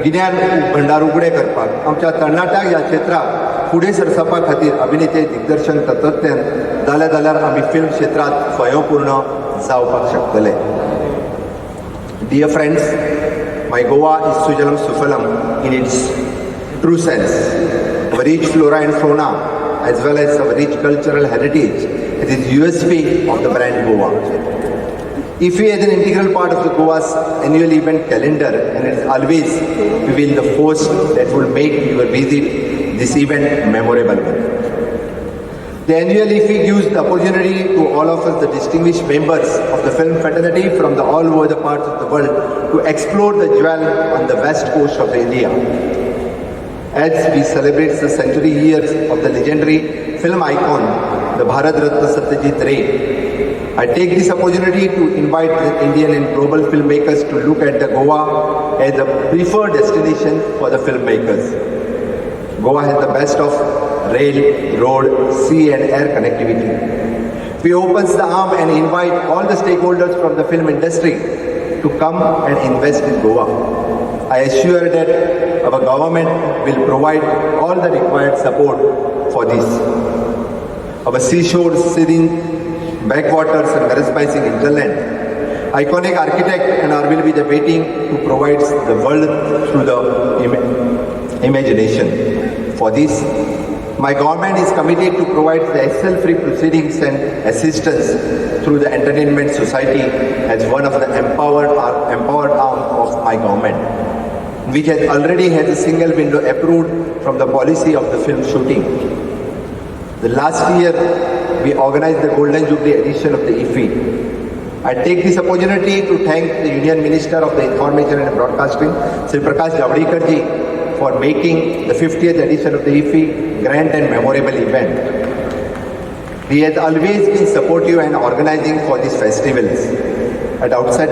N: गिन्यान भंडार उगडे करपाक, आमच्या तरणाट्याक ह्या क्षेत्राक फुडें सरसपा खातीर अभिनेते, दिग्दर्शन, तंत्रज्ञान जाल्यार आमी फिल्म क्षेत्रांत स्वयंपूर्ण जावपाक शकतले. Dear friends, my Goa is Sujalam Sufalam in its true sense. Our rich flora and fauna, as well as our rich cultural heritage, it is USP of the brand Goa. IFFI is an integral part of the Goa's annual event calendar, and it is always will the force that will make your visit this event memorable. The annual IFFI gives the opportunity to all of us, the distinguished members of the film fraternity from all over the parts of the world, to explore the jewel on the west coast of India. As we celebrate the century years of the legendary film icon, the Bharat Ratna Satyajit Ray, I take this opportunity to invite the Indian and global filmmakers to look at the Goa as a preferred destination for the filmmakers. Goa has the best of rail, road, sea and air connectivity. We open the arm and invite all the stakeholders from the film industry to come and invest in Goa. I assure that our government will provide all the required support for this. Our seashores, serene backwaters and mesmerizing hinterland, iconic architect and our will be the waiting to provide the world through the imagination. For this, my government is committed to provide the hassle-free proceedings and assistance through the entertainment society as one of the empowered arm of my government, which has already had a single window approved from the policy of the film shooting. The last year, we organized the Golden Jubilee edition of the IFFI. I take this opportunity to thank the Union Minister of the Information and Broadcasting, Sri Prakash Javadekar ji, for making the 50th edition of the IFFI grand and memorable event. He has always been supportive and organizing for these festivals. At outset,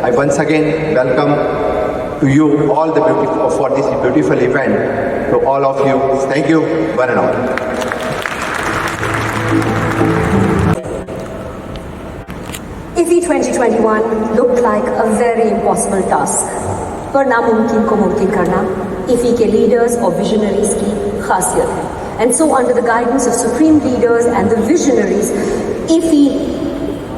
N: I once again welcome to you all for this beautiful event. To all of you, thank you, one and all.
D: IFFI 2021 looked like a very impossible task. पर नामुमकिन को मुमकिन करना IFFI के leaders और visionaries की खासियत है. And so under the guidance of supreme leaders and the visionaries, IFFI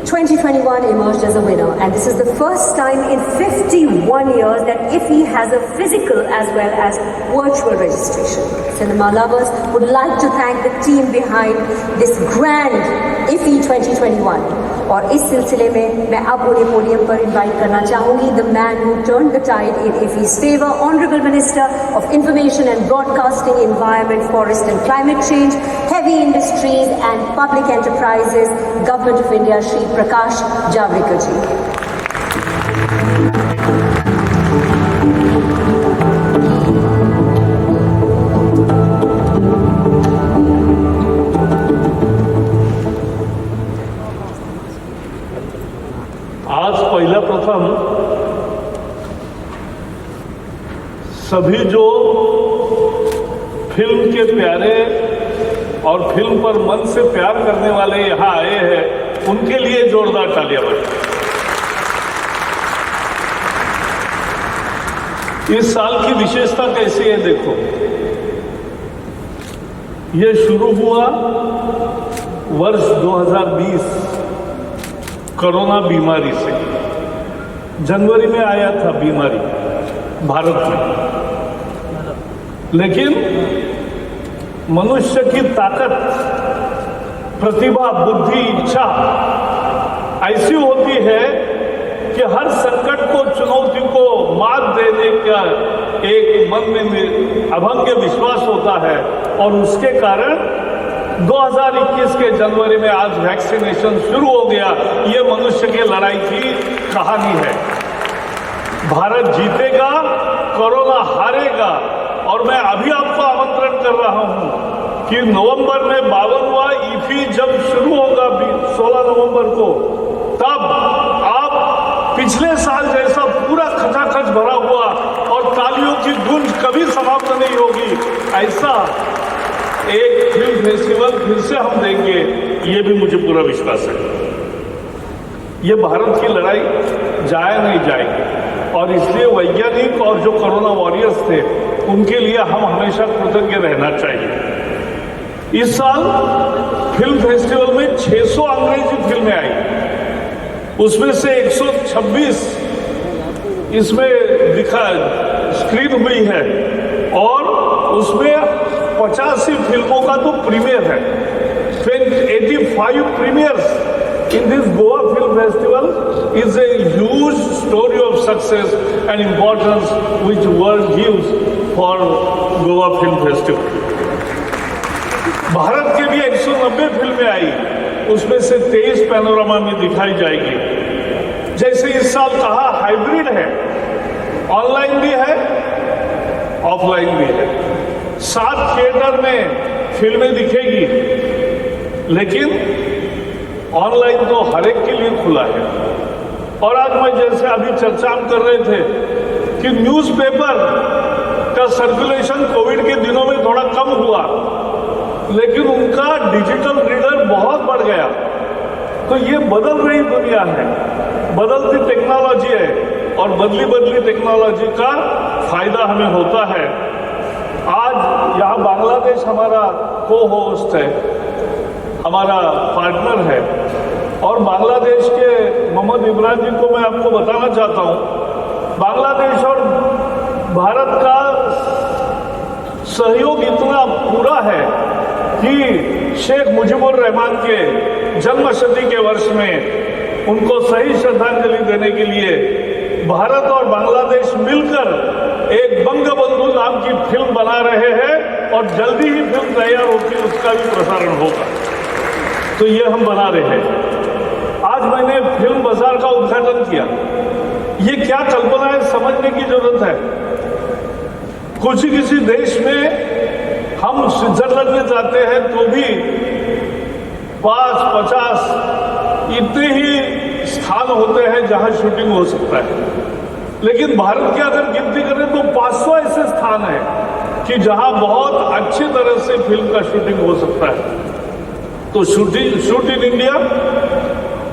D: 2021 emerged as a winner, and this is the first time in 51 years that IFFI has a physical as well as virtual registration. Cinema lovers would like to thank the team behind this grand IFFI 2021. और इस सिलसिले में मैं अब उन्हें podium पर invite करना चाहूंगी, the man who turned the tide in IFFI's favor, honourable minister of information and broadcasting, environment, forest and climate change, heavy industries and public enterprises, government of India, Shri Prakash Javadekar ji.
O: आज पहला प्रथम सभी जो फिल्म के प्यारे और फिल्म पर मन से प्यार करने वाले यहाँ आए हैं, उनके लिए जोरदार तालियां बजाएं. इस साल की विशेषता कैसी है देखो, ये शुरू हुआ वर्ष 2020 कोरोना बीमारी से। जनवरी में आया था बीमारी भारत में, लेकिन मनुष्य की ताकत, प्रतिभा, बुद्धि, इच्छा ऐसी होती है कि हर संकट को, चुनौती को मात देने का एक मन में अभंग विश्वास होता है, और उसके कारण 2021 के जनवरी में आज वैक्सीनेशन शुरू हो गया। ये मनुष्य की लड़ाई की कहानी है। भारत जीतेगा, कोरोना हारेगा। और मैं अभी आपको आमंत्रण कर रहा हूं कि नवंबर में 52वां IFFI जब शुरू होगा 16 नवंबर को, तब आप पिछले साल जैसा पूरा खचाखच भरा हुआ और तालियों की गूंज कभी समाप्त नहीं होगी, ऐसा एक फिल्म फेस्टिवल फिर से हम देंगे, ये भी मुझे पूरा विश्वास है। ये भारत की लड़ाई जाया नहीं जाएगी, और इसलिए वैज्ञानिक और जो कोरोना वॉरियर्स थे उनके लिए हम हमेशा कृतज्ञ रहना चाहिए। इस साल फिल्म फेस्टिवल में 600 अंग्रेजी फिल्में आई, उसमें से 126 इसमें दिखा स्क्रीन हुई है, और उसमें 85 फिल्मों का तो प्रीमियर है। 85 premiers in this Goa Film Festival is a huge story of success and importance which world gives for Goa Film Festival. Bharat के भी 190 फिल्में आई, उसमें से 23 पैनोरामा में दिखाई जाएगी। जैसे इस साल कहा हाइब्रिड है, ऑनलाइन भी है, ऑफलाइन भी है। 7 थिएटर में फिल्में दिखेगी, लेकिन ऑनलाइन तो हर एक के लिए खुला है। और आज मैं जैसे अभी चर्चा हम कर रहे थे कि न्यूज़पेपर का सर्कुलेशन कोविड के दिनों में थोड़ा कम हुआ, लेकिन उनका डिजिटल रीडर बहुत बढ़ गया। तो ये बदल रही दुनिया है, बदलती टेक्नोलॉजी है, और बदली टेक्नोलॉजी का फायदा हमें होता है। आज यहाँ बांग्लादेश हमारा को होस्ट है, हमारा पार्टनर है, और बांग्लादेश के मोहम्मद इमरान जी को मैं आपको बताना चाहता हूँ, बांग्लादेश और भारत का सहयोग इतना पूरा है कि शेख मुजीबुर रहमान के जन्मशती के वर्ष में उनको सही श्रद्धांजलि देने के लिए भारत और बांग्लादेश मिलकर एक बंगबंधु नाम की फिल्म बना रहे हैं, और जल्दी ही फिल्म तैयार होती है, उसका भी प्रसारण होगा। तो ये हम बना रहे हैं। आज मैंने फिल्म बाजार का उद्घाटन किया। ये क्या कल्पना है, समझने की जरूरत है। किसी देश में हम स्विट्जरलैंड में जाते हैं तो भी 50 इतने ही स्थान होते हैं जहां शूटिंग हो सकता है, लेकिन भारत की अगर गिनती करें तो 500 ऐसे स्थान हैं कि जहां बहुत अच्छी तरह से फिल्म का शूटिंग हो सकता है। तो शूट इन इंडिया,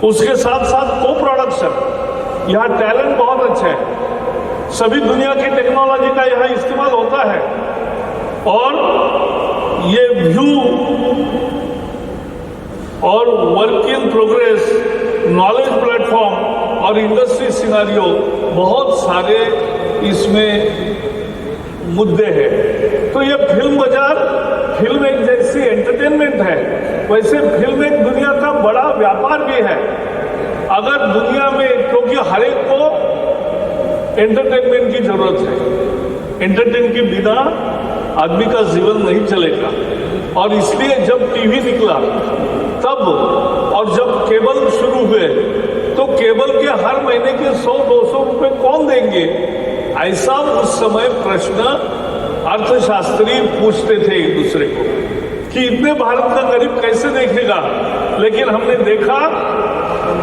O: उसके साथ साथ को प्रोडक्शन, यहाँ टैलेंट बहुत अच्छा है, सभी दुनिया की टेक्नोलॉजी का यहाँ इस्तेमाल होता है, और ये व्यू और work in progress, knowledge platform और इंडस्ट्री सिनारियो, बहुत सारे इसमें मुद्दे हैं। तो ये फिल्म बाजार, फिल्म एक जैसी एंटरटेनमेंट है, वैसे फिल्म एक दुनिया का बड़ा व्यापार भी है। अगर दुनिया में, क्योंकि हर एक को एंटरटेनमेंट की जरूरत है, एंटरटेनमेंट के बिना आदमी का जीवन नहीं चलेगा, और इसलिए जब टीवी निकला तब, और जब केबल शुरू हुए, तो केबल के हर महीने के 100-200 रुपए कौन देंगे, ऐसा उस समय प्रश्न अर्थशास्त्री पूछते थे एक दूसरे को कि इतने भारत का गरीब कैसे देखेगा। लेकिन हमने देखा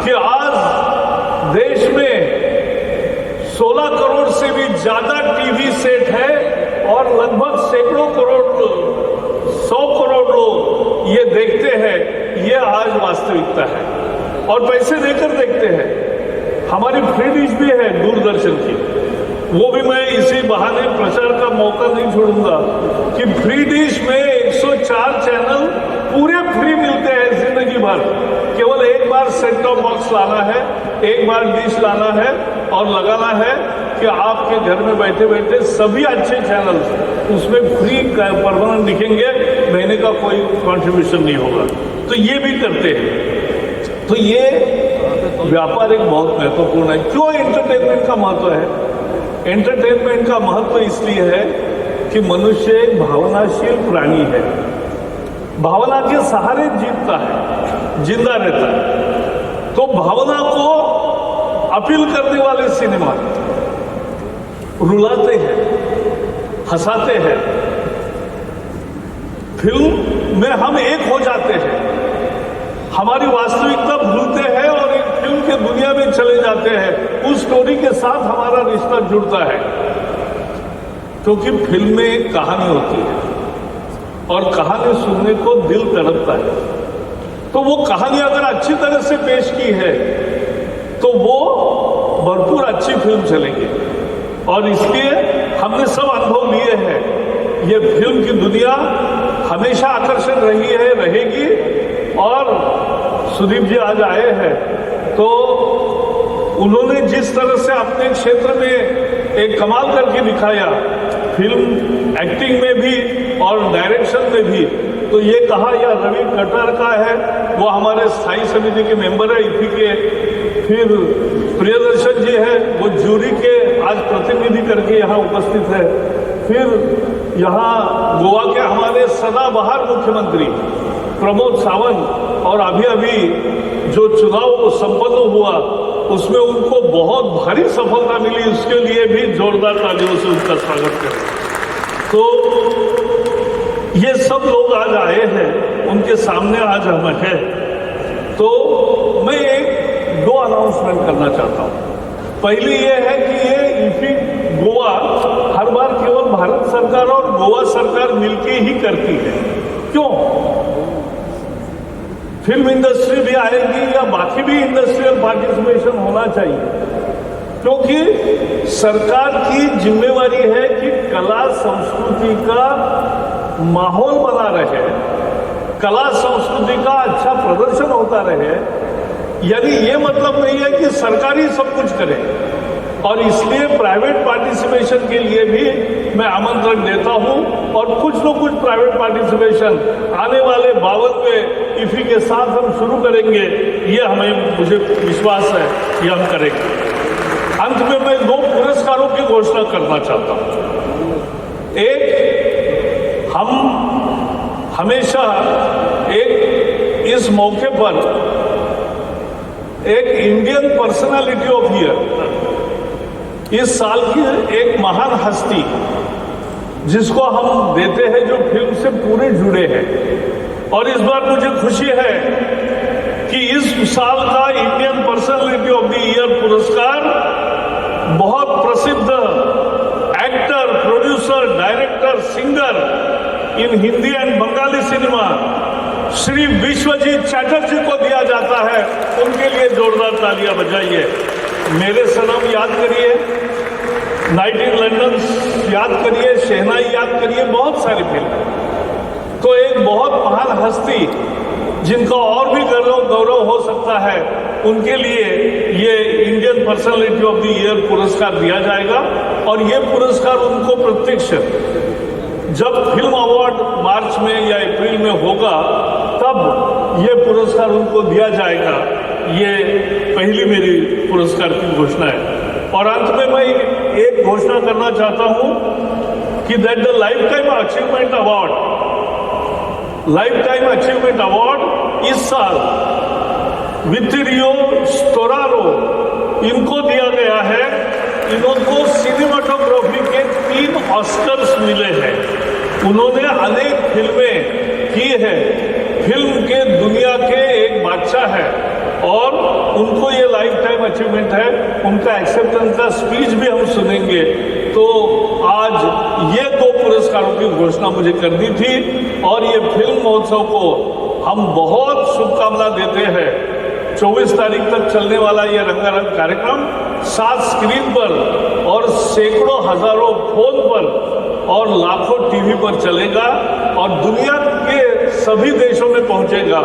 O: कि आज देश में 16 करोड़ से भी ज्यादा टीवी सेट है, और लगभग सैकड़ों करोड़, 100 करोड़ लोग ये देखते हैं। ये आज वास्तविकता है, और पैसे देकर देखते हैं। हमारी फ्री डिश भी है दूरदर्शन की, वो भी मैं इस इसी बहाने प्रचार का मौका नहीं छोड़ूंगा कि फ्री डिश में 104 चैनल पूरे फ्री मिलते हैं जिंदगी भर। केवल एक बार सेट टॉप बॉक्स लाना है, एक बार डिश लाना है और लगाना है कि आपके घर में बैठे बैठे सभी अच्छे चैनल्स उसमें फ्री परमानेंट दिखेंगे, महीने का कोई कंट्रीब्यूशन नहीं होगा। तो ये भी करते हैं। तो ये व्यापार एक बहुत महत्वपूर्ण है। क्यों एंटरटेनमेंट का महत्व है? एंटरटेनमेंट का महत्व इसलिए है कि मनुष्य एक भावनाशील प्राणी है, भावना के सहारे जीतता है, जिंदा रहता है। तो भावना को अपील करने वाले सिनेमा रुलाते हैं, हंसाते हैं। फिल्म में हम एक हो जाते हैं, हमारी वास्तविकता भूलते हैं और एक फिल्म के दुनिया में चले जाते हैं। उस स्टोरी के साथ हमारा रिश्ता जुड़ता है, क्योंकि फिल्म में एक कहानी होती है और कहानी सुनने को दिल तड़पता है। तो वो कहानी अगर अच्छी तरह से पेश की है तो वो भरपूर अच्छी फिल्म चलेगी। और इसलिए हमने सब अनुभव लिए हैं। ये फिल्म की दुनिया हमेशा आकर्षण रही है, रहेगी। और सुदीप जी आज आए हैं तो उन्होंने जिस तरह से अपने क्षेत्र में एक कमाल करके दिखाया, फिल्म एक्टिंग में भी और डायरेक्शन में भी, तो ये कहा यह रवि कटर का है, वो हमारे स्थायी समिति के मेंबर है IFFI के। फिर प्रियदर्शन जी है, वो जूरी के आज प्रतिनिधि करके यहाँ उपस्थित है। फिर यहाँ गोवा के हमारे सदाबहार मुख्यमंत्री प्रमोद सावंत, और अभी जो चुनाव संपन्न हुआ उसमें उनको बहुत भारी सफलता मिली, उसके लिए भी जोरदार तालियों से उनका स्वागत करें। तो ये सब लोग आज आए हैं, उनके सामने आज हम हैं। तो मैं दो अनाउंसमेंट करना चाहता हूं। पहली ये है कि ये IFFI गोवा हर बार केवल भारत सरकार और गोवा सरकार मिलकर ही करती है। क्यों? फिल्म इंडस्ट्री भी आएगी या बाकी भी इंडस्ट्रियल पार्टिसिपेशन होना चाहिए, क्योंकि सरकार की जिम्मेवारी है कि कला संस्कृति का माहौल बना रहे, कला संस्कृति का अच्छा प्रदर्शन होता रहे। यानी ये मतलब नहीं है कि सरकार ही सब कुछ करे। और इसलिए प्राइवेट पार्टिसिपेशन के लिए भी मैं आमंत्रण देता हूं, और कुछ न कुछ प्राइवेट पार्टिसिपेशन आने वाले 52वें IFFI के साथ हम शुरू करेंगे। ये मुझे विश्वास है कि हम करेंगे। अंत में मैं 2 पुरस्कारों की घोषणा करना चाहता हूं। एक, हम हमेशा इस मौके पर एक इंडियन पर्सनालिटी ऑफ ईयर, इस साल की एक महान हस्ती जिसको हम देते हैं, जो फिल्म से पूरे जुड़े हैं। और इस बार मुझे खुशी है कि इस साल का Indian personality of the year पुरस्कार बहुत प्रसिद्ध actor, producer, director, singer in Hindi and Bengali cinema Shri Biswajit Chatterjee को दिया जाता है। उनके लिए जोरदार तालियां बजाइए। मेरे सनम याद करिए, नाइट इन लंडन याद करिए, शहनाई याद करिए, बहुत सारी फिल्में। तो एक बहुत महान हस्ती जिनका और भी गौरव हो सकता है, उनके लिए ये Indian personality of the year पुरस्कार दिया जाएगा। और ये पुरस्कार उनको प्रत्यक्ष जब फिल्म अवार्ड मार्च में या अप्रैल में होगा तब ये पुरस्कार उनको दिया जाएगा। ये पहली मेरी पुरस्कार की घोषणा है। और अंत में मैं एक घोषणा करना चाहता हूं कि that the life time achievement award इस साल वित्रियो स्टोरारो इनको दिया गया है। इनको सिनेमाटोग्राफी के 3 ऑस्कर्स मिले हैं। उन्होंने अनेक फिल्में की है, फिल्म के दुनिया के एक बादशाह है, और उनको ये लाइफ टाइम अचीवमेंट है। उनका एक्सेप्टेंस का स्पीच भी हम सुनेंगे। तो आज ये 2 पुरस्कारों की घोषणा मुझे करनी थी, और ये फिल्म महोत्सव को हम बहुत शुभकामना देते हैं 24 तारीख तक चलने वाला ये रंगारंग कार्यक्रम 7 स्क्रीन पर और सैकड़ों हजारों फोन पर और लाखों टीवी पर चलेगा और दुनिया के सभी देशों में पहुंचेगा।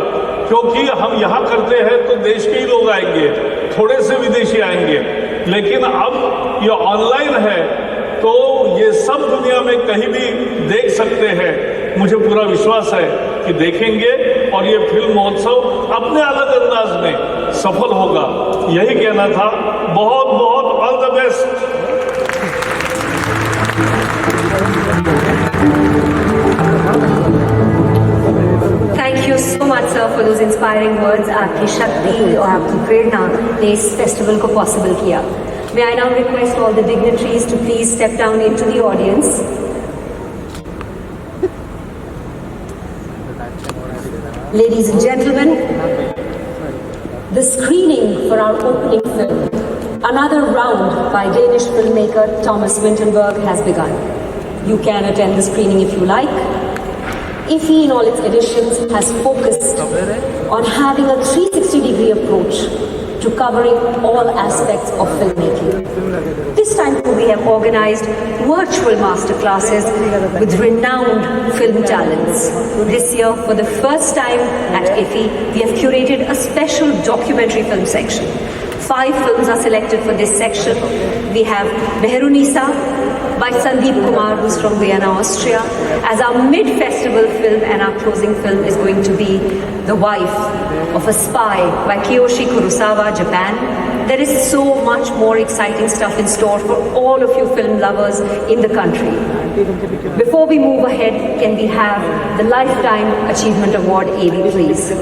O: क्योंकि हम यहाँ करते हैं तो देश के ही लोग आएंगे, थोड़े से विदेशी आएंगे, लेकिन अब ये ऑनलाइन है तो ये सब दुनिया में कहीं भी देख सकते हैं। मुझे पूरा विश्वास है कि देखेंगे और ये फिल्म महोत्सव अपने अलग अंदाज में सफल होगा। यही कहना था। बहुत बहुत all the best.
D: Thank you so much, sir, for those inspiring words. आपकी शक्ति और आपकी प्रेरणा ने इस फेस्टिवल को पॉसिबल किया। May I now request all the dignitaries to please step down into the audience. Ladies and gentlemen, the screening for our opening film, Another Round by Danish filmmaker Thomas Vinterberg, has begun. You can attend the screening if you like. IFFI in all its editions has focused on having a 360-degree approach to covering all aspects of filmmaking. This time we have organized virtual masterclasses with renowned film talents. This year, for the first time at IFFI, we have curated a special documentary film section. 5 films are selected for this section. We have Mehrunisa by Sandeep Kumar, who's from Vienna, Austria, as our mid-festival film, and our closing film is going to be The Wife of a Spy by Kiyoshi Kurosawa, Japan. There is so much more exciting stuff in store for all of you film lovers in the country. Before we move ahead, can we have the Lifetime Achievement Award, AV, please?